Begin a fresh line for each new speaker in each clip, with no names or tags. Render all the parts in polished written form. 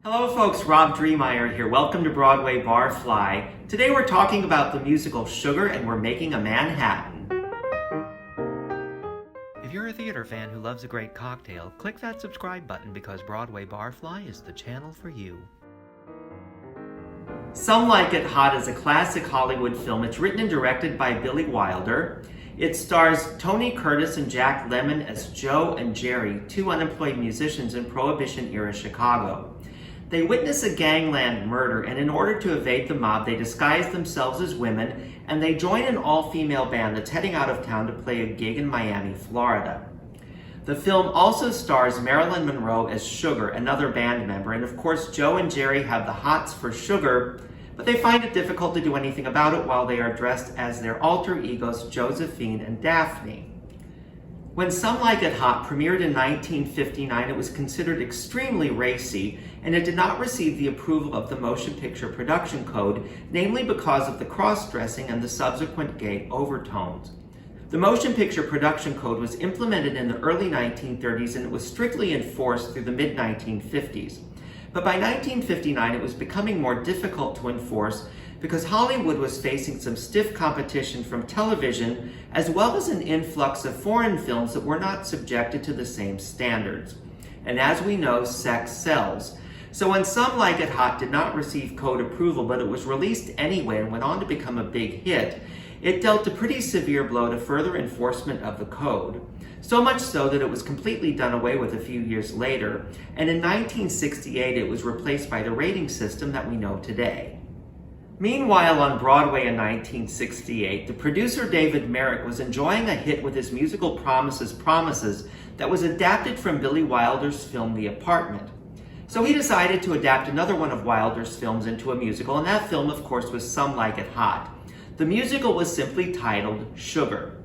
Hello folks, Rob Dreemeyer here. Welcome to Broadway Barfly. Today we're talking about the musical Sugar and we're making a Manhattan. If you're a theater fan who loves a great cocktail, click that subscribe button because Broadway Barfly is the channel for you. Some Like It Hot is a classic Hollywood film. It's written and directed by Billy Wilder. It stars Tony Curtis and Jack Lemmon as Joe and Jerry, two unemployed musicians in Prohibition-era Chicago. They witness a gangland murder, and in order to evade the mob, they disguise themselves as women, and they join an all-female band that's heading out of town to play a gig in Miami, Florida. The film also stars Marilyn Monroe as Sugar, another band member, and of course Joe and Jerry have the hots for Sugar, but they find it difficult to do anything about it while they are dressed as their alter egos Josephine and Daphne. When Some Like It Hot premiered in 1959, it was considered extremely racy, and it did not receive the approval of the Motion Picture Production Code, namely because of the cross-dressing and the subsequent gay overtones. The Motion Picture Production Code was implemented in the early 1930s, and it was strictly enforced through the mid-1950s. But by 1959, it was becoming more difficult to enforce because Hollywood was facing some stiff competition from television, as well as an influx of foreign films that were not subjected to the same standards. And as we know, sex sells. So when Some Like It Hot did not receive code approval, but it was released anyway and went on to become a big hit, it dealt a pretty severe blow to further enforcement of the code. So much so that it was completely done away with a few years later, and in 1968 it was replaced by the rating system that we know today. Meanwhile, on Broadway in 1968, the producer David Merrick was enjoying a hit with his musical Promises that was adapted from Billy Wilder's film The Apartment. So he decided to adapt another one of Wilder's films into a musical, and that film, of course, was Some Like It Hot. The musical was simply titled Sugar.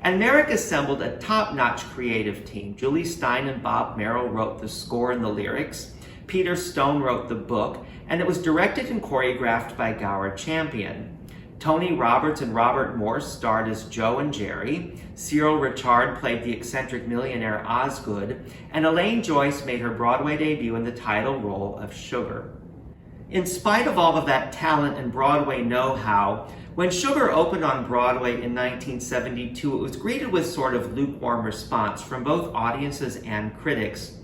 And Merrick assembled a top-notch creative team. Julie Stein and Bob Merrill wrote the score and the lyrics. Peter Stone wrote the book, and it was directed and choreographed by Gower Champion. Tony Roberts and Robert Morse starred as Joe and Jerry. Cyril Richard played the eccentric millionaire Osgood, and Elaine Joyce made her Broadway debut in the title role of Sugar. In spite of all of that talent and Broadway know-how, when Sugar opened on Broadway in 1972, it was greeted with sort of lukewarm response from both audiences and critics.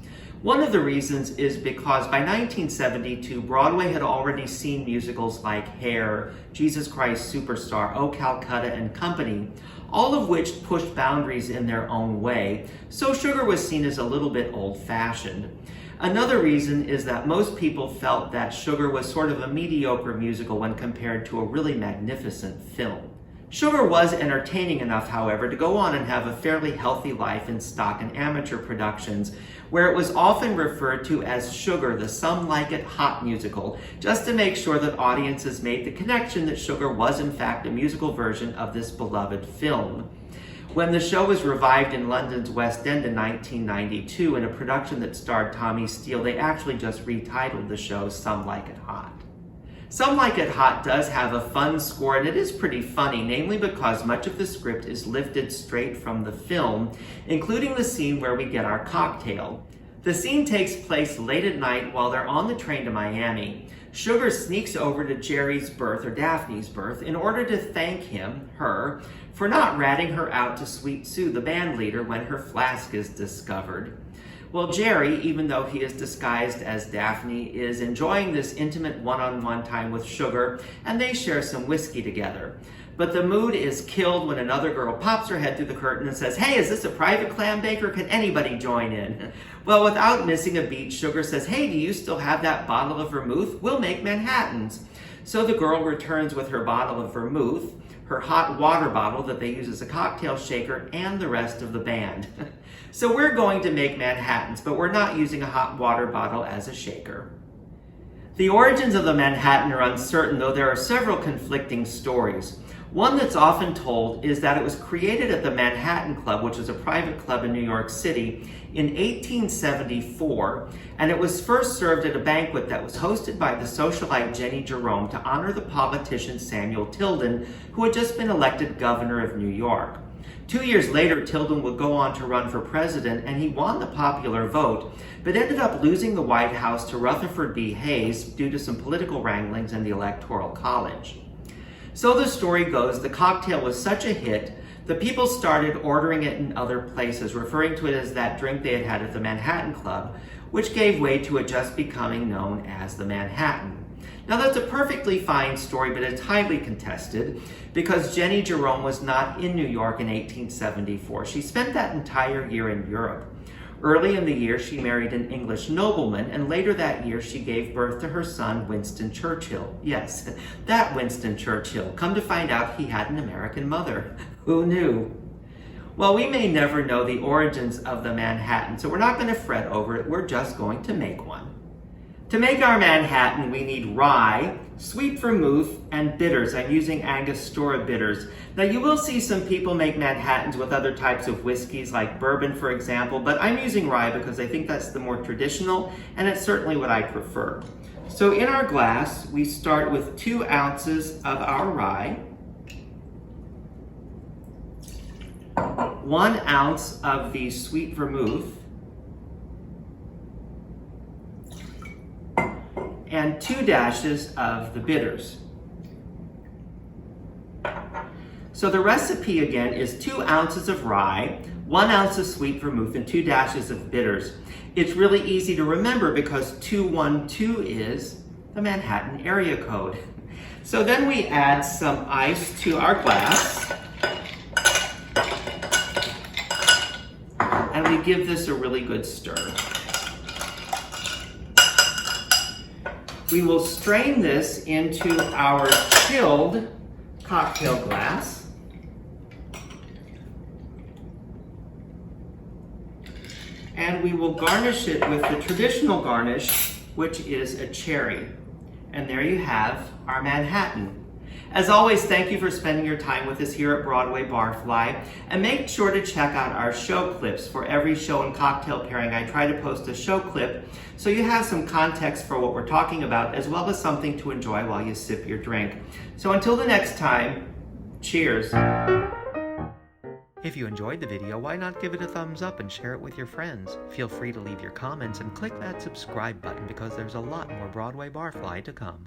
One of the reasons is because by 1972, Broadway had already seen musicals like Hair, Jesus Christ Superstar, Oh Calcutta, and Company, all of which pushed boundaries in their own way, so Sugar was seen as a little bit old-fashioned. Another reason is that most people felt that Sugar was sort of a mediocre musical when compared to a really magnificent film. Sugar was entertaining enough, however, to go on and have a fairly healthy life in stock and amateur productions, where it was often referred to as Sugar, the Some Like It Hot musical, just to make sure that audiences made the connection that Sugar was in fact a musical version of this beloved film. When the show was revived in London's West End in 1992 in a production that starred Tommy Steele, they actually just retitled the show Some Like It Hot. Some Like It Hot does have a fun score, and it is pretty funny, namely because much of the script is lifted straight from the film, including the scene where we get our cocktail. The scene takes place late at night while they're on the train to Miami. Sugar sneaks over to Jerry's berth, or Daphne's berth, in order to thank her, for not ratting her out to Sweet Sue, the band leader, when her flask is discovered. Well, Jerry, even though he is disguised as Daphne, is enjoying this intimate one-on-one time with Sugar, and they share some whiskey together. But the mood is killed when another girl pops her head through the curtain and says, "Hey, is this a private clam bake, or can anybody join in?" Well, without missing a beat, Sugar says, "Hey, do you still have that bottle of vermouth? We'll make Manhattans." So the girl returns with her bottle of vermouth, her hot water bottle that they use as a cocktail shaker, and the rest of the band. So we're going to make Manhattans, but we're not using a hot water bottle as a shaker. The origins of the Manhattan are uncertain, though there are several conflicting stories. One that's often told is that it was created at the Manhattan Club, which is a private club in New York City, in 1874, and it was first served at a banquet that was hosted by the socialite Jenny Jerome to honor the politician Samuel Tilden, who had just been elected governor of New York. 2 years later, Tilden would go on to run for president, and he won the popular vote, but ended up losing the White House to Rutherford B. Hayes due to some political wranglings in the Electoral College. So the story goes, the cocktail was such a hit, the people started ordering it in other places, referring to it as that drink they had at the Manhattan Club, which gave way to it just becoming known as the Manhattan. Now that's a perfectly fine story, but it's highly contested because Jenny Jerome was not in New York in 1874. She spent that entire year in Europe. Early in the year, she married an English nobleman, and later that year, she gave birth to her son, Winston Churchill. Yes, that Winston Churchill. Come to find out, he had an American mother. Who knew? Well, we may never know the origins of the Manhattan, so we're not going to fret over it. We're just going to make one. To make our Manhattan, we need rye, sweet vermouth, and bitters. I'm using Angostura bitters. Now, you will see some people make Manhattans with other types of whiskeys, like bourbon, for example, but I'm using rye because I think that's the more traditional, and it's certainly what I prefer. So in our glass, we start with 2 ounces of our rye, 1 ounce of the sweet vermouth, and 2 dashes of the bitters. So the recipe again is 2 ounces of rye, 1 ounce of sweet vermouth, and 2 dashes of bitters. It's really easy to remember because 212 is the Manhattan area code. So then we add some ice to our glass, and we give this a really good stir. We will strain this into our chilled cocktail glass. And we will garnish it with the traditional garnish, which is a cherry. And there you have our Manhattan. As always, thank you for spending your time with us here at Broadway Barfly, and make sure to check out our show clips. For every show and cocktail pairing, I try to post a show clip so you have some context for what we're talking about, as well as something to enjoy while you sip your drink. So until the next time, cheers. If you enjoyed the video, why not give it a thumbs up and share it with your friends? Feel free to leave your comments and click that subscribe button because there's a lot more Broadway Barfly to come.